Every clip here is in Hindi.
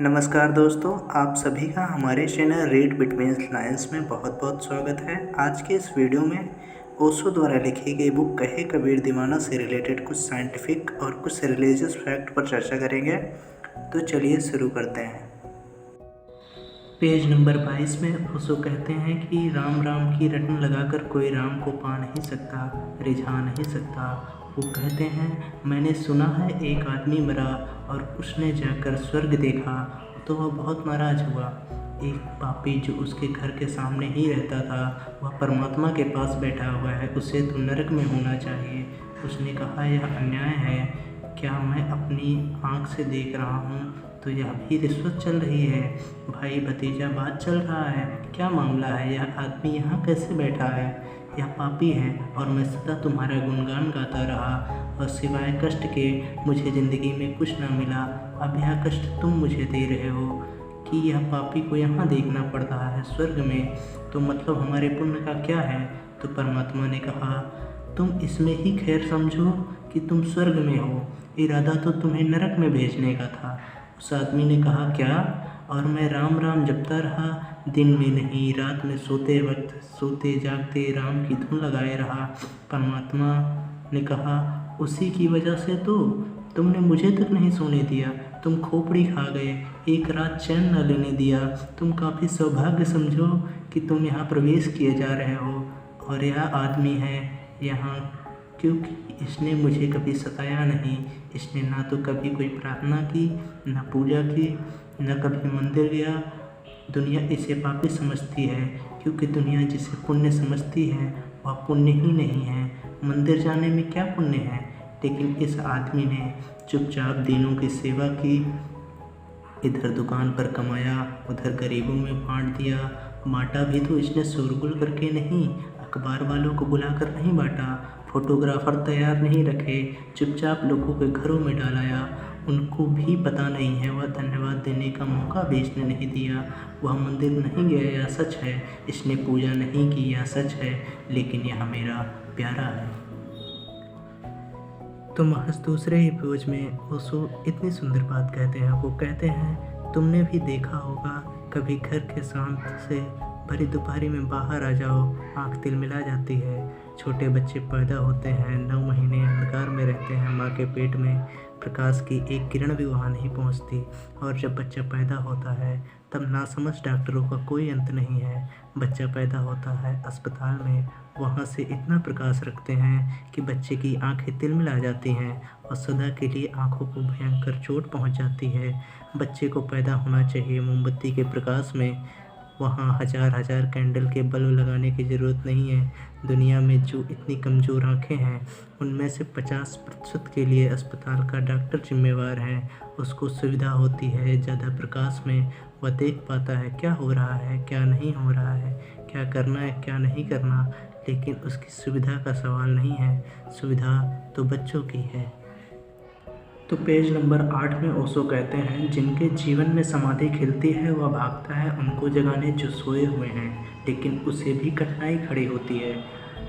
नमस्कार दोस्तों, आप सभी का हमारे चैनल रीड बिटवीन लाइन्स में बहुत बहुत स्वागत है। आज के इस वीडियो में ओशो द्वारा लिखी गई बुक कहे कबीर दीवाना से रिलेटेड कुछ साइंटिफिक और कुछ रिलीजियस फैक्ट पर चर्चा करेंगे। तो चलिए शुरू करते हैं। पेज नंबर 22 में ओशो कहते हैं कि राम राम की रटन लगाकर कोई राम को पा नहीं सकता, रिझा नहीं सकता। वो कहते हैं, मैंने सुना है एक आदमी मरा और उसने जाकर स्वर्ग देखा तो वह बहुत नाराज़ हुआ। एक पापी जो उसके घर के सामने ही रहता था, वह परमात्मा के पास बैठा हुआ है, उसे तो नरक में होना चाहिए। उसने कहा, यह अन्याय है। क्या मैं अपनी आँख से देख रहा हूँ तो यह भी रिश्वत चल रही है। भाई भतीजा बात चल रहा है, क्या मामला है? यह आदमी यहाँ कैसे बैठा है? यह पापी है और मैं सदा तुम्हारा गुणगान गाता रहा और सिवाय कष्ट के मुझे ज़िंदगी में कुछ ना मिला। अब यह कष्ट तुम मुझे दे रहे हो कि यह पापी को यहाँ देखना पड़ रहा है स्वर्ग में, तो मतलब हमारे पुण्य का क्या है? तो परमात्मा ने कहा, तुम इसमें ही खैर समझो कि तुम स्वर्ग में हो, इरादा तो तुम्हें नरक में भेजने का था। उस आदमी ने कहा, क्या? और मैं राम राम जपता रहा, दिन में नहीं रात में, सोते वक्त सोते जागते राम की धुन लगाए रहा। परमात्मा ने कहा, उसी की वजह से तो तुमने मुझे तक नहीं सोने दिया, तुम खोपड़ी खा गए, एक रात चैन न लेने दिया। तुम काफ़ी सौभाग्य समझो कि तुम यहाँ प्रवेश किए जा रहे हो और यह आदमी है यहाँ, क्योंकि इसने मुझे कभी सताया नहीं। इसने ना तो कभी कोई प्रार्थना की, न पूजा की, न कभी मंदिर गया। दुनिया इसे पापी समझती है क्योंकि दुनिया जिसे पुण्य समझती है वह पुण्य ही नहीं है। मंदिर जाने में क्या पुण्य है? लेकिन इस आदमी ने चुपचाप दीनों की सेवा की, इधर दुकान पर कमाया, उधर गरीबों में बांट दिया। बांटा भी तो इसने शोरगुल करके नहीं, अखबार वालों को बुलाकर नहीं बांटा, फोटोग्राफर तैयार नहीं रखे, चुपचाप लोगों के घरों में डालाया। उनको भी पता नहीं है, वह धन्यवाद देने का मौका भी इसने नहीं दिया। वह मंदिर नहीं गया, यह सच है। इसने पूजा नहीं की, यह सच है। लेकिन यह मेरा प्यारा है। तो महज दूसरे ही पेज में ओशो इतनी सुंदर बात कहते हैं। वो कहते हैं, तुमने भी देखा होगा कभी घर के शांत से भरी दोपहरी में बाहर आ जाओ, आँख तिलमिला जाती है। छोटे बच्चे पैदा होते हैं, 9 महीने अंधकार में रहते हैं माँ के पेट में, प्रकाश की एक किरण भी वहाँ नहीं पहुँचती। और जब बच्चा पैदा होता है तब नासमझ डॉक्टरों का कोई अंत नहीं है। बच्चा पैदा होता है अस्पताल में, वहाँ से इतना प्रकाश रखते हैं कि बच्चे की आंखें तिलमिला जाती हैं और सदा के लिए आंखों को भयंकर चोट पहुँच जाती है। बच्चे को पैदा होना चाहिए मोमबत्ती के प्रकाश में, वहाँ हज़ार हज़ार कैंडल के बल्ब लगाने की ज़रूरत नहीं है। दुनिया में जो इतनी कमज़ोर आँखें हैं उनमें से 50% के लिए अस्पताल का डॉक्टर जिम्मेवार है। उसको सुविधा होती है ज़्यादा प्रकाश में, वह देख पाता है क्या हो रहा है, क्या नहीं हो रहा है, क्या करना है, क्या नहीं करना। लेकिन उसकी सुविधा का सवाल नहीं है, सुविधा तो बच्चों की है। तो पेज नंबर 8 में ओशो कहते हैं, जिनके जीवन में समाधि खिलती है वह भागता है उनको जगाने जो सोए हुए हैं, लेकिन उसे भी कठिनाई खड़ी होती है।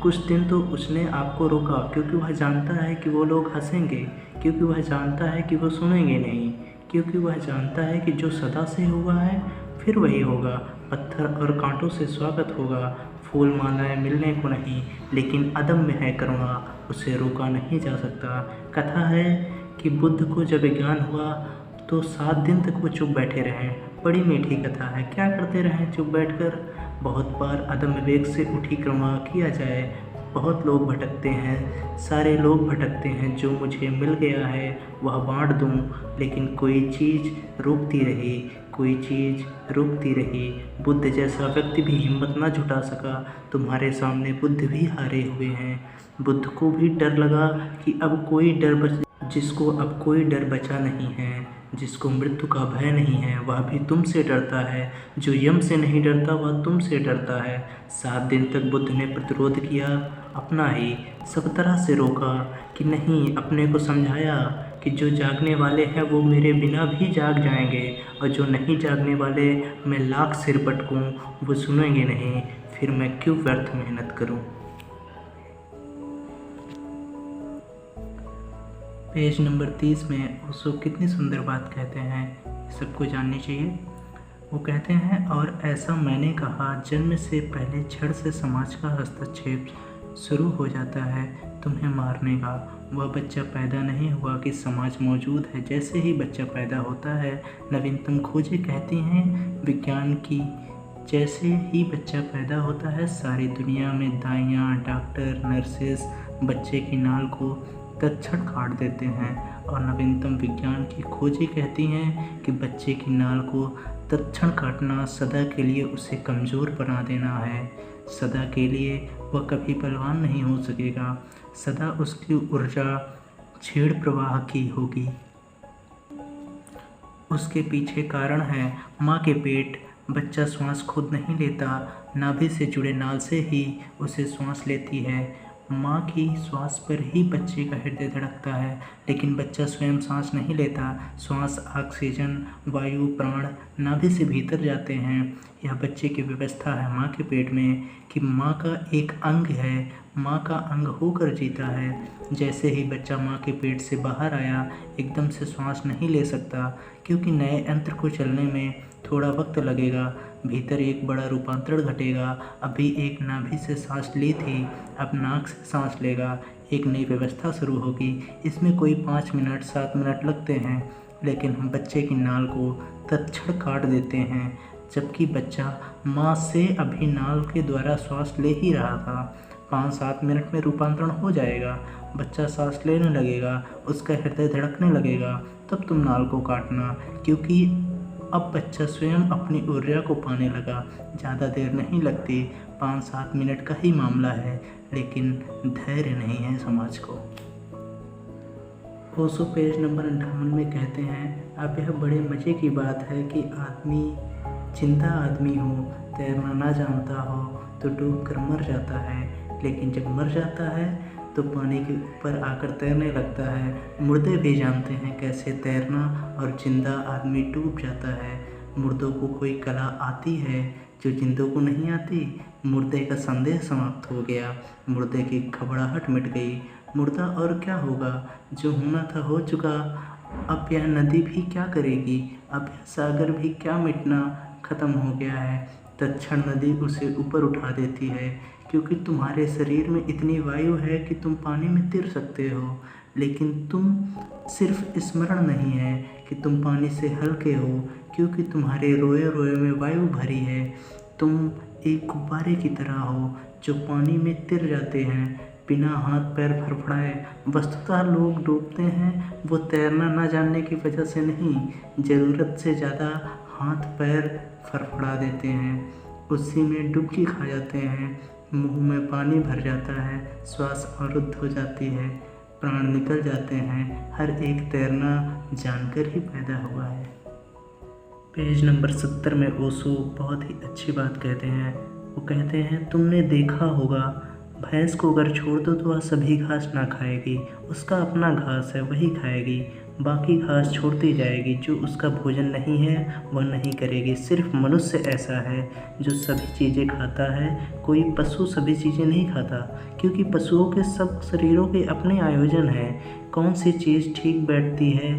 कुछ दिन तो उसने आपको रोका क्योंकि वह जानता है कि वो लोग हंसेंगे, क्योंकि वह जानता है कि वो सुनेंगे नहीं, क्योंकि वह जानता है कि जो सदा से हुआ है फिर वही होगा। पत्थर और कांटों से स्वागत होगा, फूल मालाएं मिलने को नहीं, लेकिन अदम्य है करुणा, उसे रोका नहीं जा सकता। कथा है कि बुद्ध को जब ज्ञान हुआ तो 7 दिन तक वो चुप बैठे रहे। बड़ी मीठी कथा है। क्या करते रहें चुप बैठकर? बहुत बार अदम्य वेग से उठी करुणा किया जाए। बहुत लोग भटकते हैं, सारे लोग भटकते हैं, जो मुझे मिल गया है वह बांट दूं, लेकिन कोई चीज़ रोकती रही, कोई चीज़ रोकती रही। बुद्ध जैसा व्यक्ति भी हिम्मत ना जुटा सका। तुम्हारे सामने बुद्ध भी हारे हुए हैं। बुद्ध को भी डर लगा कि अब कोई डर जिसको अब कोई डर बचा नहीं है, जिसको मृत्यु का भय नहीं है, वह भी तुमसे डरता है। जो यम से नहीं डरता वह तुमसे डरता है। 7 दिन तक बुद्ध ने प्रतिरोध किया, अपना ही सब तरह से रोका कि नहीं, अपने को समझाया कि जो जागने वाले हैं वो मेरे बिना भी जाग जाएंगे, और जो नहीं जागने वाले मैं लाख सिर पटकूं वो सुनेंगे नहीं, फिर मैं क्यों व्यर्थ मेहनत करूं। पेज नंबर 30 में ओशो कितनी सुंदर बात कहते हैं, सबको जाननी चाहिए। वो कहते हैं, और ऐसा मैंने कहा, जन्म से पहले क्षण से समाज का हस्तक्षेप शुरू हो जाता है तुम्हें मारने का। वह बच्चा पैदा नहीं हुआ कि समाज मौजूद है। जैसे ही बच्चा पैदा होता है, नवीनतम खोजें कहती हैं विज्ञान की, जैसे ही बच्चा पैदा होता है सारी दुनिया में दाइयाँ, डॉक्टर, नर्सेस बच्चे की नाल को तत्क्षण काट देते हैं। और नवीनतम विज्ञान की खोजें कहती हैं कि बच्चे की नाल को तत्क्षण काटना सदा के लिए उसे कमज़ोर बना देना है। सदा के लिए वह कभी बलवान नहीं हो सकेगा। सदा उसकी ऊर्जा छेड़ प्रवाह की होगी। उसके पीछे कारण है माँ के पेट। बच्चा श्वास खुद नहीं लेता, नाभि से जुड़े नाल से ही उसे श्वास लेती है। माँ की श्वास पर ही बच्चे का हृदय धड़कता है, लेकिन बच्चा स्वयं सांस नहीं लेता। श्वास, ऑक्सीजन, वायु, प्राण नाभि से भीतर जाते हैं। यह बच्चे की व्यवस्था है माँ के पेट में कि माँ का एक अंग है, माँ का अंग होकर जीता है। जैसे ही बच्चा माँ के पेट से बाहर आया, एकदम से श्वास नहीं ले सकता, क्योंकि नए यंत्र को चलने में थोड़ा वक्त लगेगा। भीतर एक बड़ा रूपांतरण घटेगा। अभी एक नाभि से सांस ली थी, अब नाक से सांस लेगा। एक नई व्यवस्था शुरू होगी। इसमें कोई 5 मिनट 7 मिनट लगते हैं, लेकिन हम बच्चे की नाल को तत्क्षण काट देते हैं, जबकि बच्चा माँ से अभी नाल के द्वारा श्वास ले ही रहा था। 5-7 मिनट में रूपांतरण हो जाएगा। बच्चा सांस लेने लगेगा, उसका हृदय धड़कने लगेगा, तब तुम नाल को काटना, क्योंकि अब बच्चा स्वयं अपनी ऊर्जा को पाने लगा। ज़्यादा देर नहीं लगती, 5-7 मिनट का ही मामला है, लेकिन धैर्य नहीं है समाज को। ओशो पेज नंबर 58 में कहते हैं, अब यह बड़े मज़े की बात है कि आदमी जिंदा आदमी हो, तैरना ना जानता हो तो डूब कर मर जाता है, लेकिन जब मर जाता है तो पानी के ऊपर आकर तैरने लगता है। मुर्दे भी जानते हैं कैसे तैरना, और जिंदा आदमी डूब जाता है। मुर्दों को कोई कला आती है जो जिंदों को नहीं आती। मुर्दे का संदेह समाप्त हो गया, मुर्दे की घबराहट मिट गई। मुर्दा और क्या होगा, जो होना था हो चुका। अब यह नदी भी क्या करेगी, अब यह सागर भी क्या मिटना ख़त्म हो गया है। तत्क्षण नदी उसे ऊपर उठा देती है, क्योंकि तुम्हारे शरीर में इतनी वायु है कि तुम पानी में तैर सकते हो। लेकिन तुम सिर्फ स्मरण नहीं है कि तुम पानी से हल्के हो, क्योंकि तुम्हारे रोए रोए में वायु भरी है। तुम एक गुब्बारे की तरह हो जो पानी में तैर जाते हैं बिना हाथ पैर फड़फड़ाए। वस्तुतः लोग डूबते हैं वो तैरना ना जानने की वजह से नहीं, ज़रूरत से ज़्यादा हाथ पैर फड़फड़ा देते हैं, उसी में डुबकी खा जाते हैं। मुंह में पानी भर जाता है, श्वास अवरुद्ध हो जाती है, प्राण निकल जाते हैं। हर एक तैरना जानकर ही पैदा हुआ है। पेज नंबर 70 में ओशो बहुत ही अच्छी बात कहते हैं। वो कहते हैं, तुमने देखा होगा भैंस को अगर छोड़ दो तो वह सभी घास ना खाएगी, उसका अपना घास है वही खाएगी, बाकी घास छोड़ती जाएगी। जो उसका भोजन नहीं है वह नहीं करेगी। सिर्फ मनुष्य ऐसा है जो सभी चीज़ें खाता है, कोई पशु सभी चीज़ें नहीं खाता, क्योंकि पशुओं के सब शरीरों के अपने आयोजन हैं। कौन सी चीज़ ठीक बैठती है,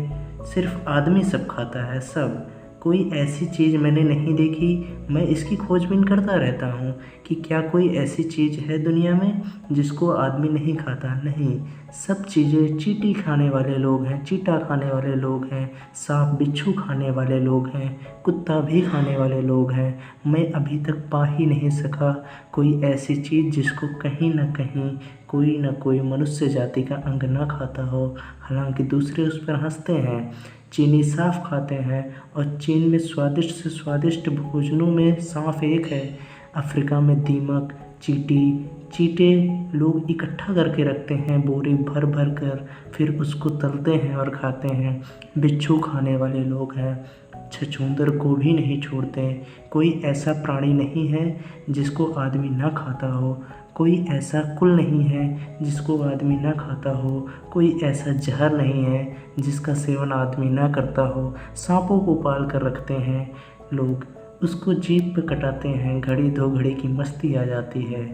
सिर्फ आदमी सब खाता है। सब कोई ऐसी चीज़ मैंने नहीं देखी, मैं इसकी खोजबीन करता रहता हूँ कि क्या कोई ऐसी चीज़ है दुनिया में जिसको आदमी नहीं खाता। नहीं, सब चीज़ें चींटी खाने वाले लोग हैं, चींटा खाने वाले लोग हैं, सांप बिच्छू खाने वाले लोग हैं, कुत्ता भी खाने वाले लोग हैं। मैं अभी तक पा ही नहीं सका कोई ऐसी चीज़ जिसको कहीं ना कहीं कोई ना कोई मनुष्य जाति का अंग ना खाता हो। हालांकि दूसरे उस पर हंसते हैं। चीनी साफ खाते हैं, और चीन में स्वादिष्ट से स्वादिष्ट भोजनों में सांप एक है। अफ्रीका में दीमक, चींटे लोग इकट्ठा करके रखते हैं बोरी भर भर कर, फिर उसको तलते हैं और खाते हैं। बिच्छू खाने वाले लोग हैं, छछूंदर को भी नहीं छोड़ते। कोई ऐसा प्राणी नहीं है जिसको आदमी ना खाता हो, कोई ऐसा कुल नहीं है जिसको आदमी ना खाता हो, कोई ऐसा जहर नहीं है जिसका सेवन आदमी ना करता हो। सांपों को पाल कर रखते हैं लोग, उसको जीभ पे कटाते हैं, घड़ी दो घड़ी की मस्ती आ जाती है।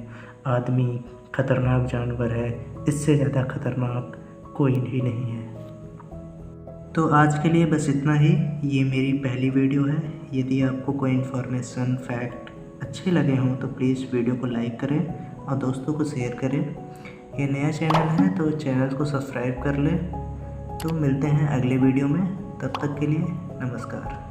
आदमी खतरनाक जानवर है, इससे ज़्यादा खतरनाक कोई भी नहीं है। तो आज के लिए बस इतना ही। ये मेरी पहली वीडियो है। यदि आपको कोई इन्फॉर्मेशन फैक्ट अच्छे लगे हों तो प्लीज़ वीडियो को लाइक करें और दोस्तों को शेयर करें। ये नया चैनल है तो चैनल को सब्सक्राइब कर लें। तो मिलते हैं अगले वीडियो में, तब तक के लिए नमस्कार।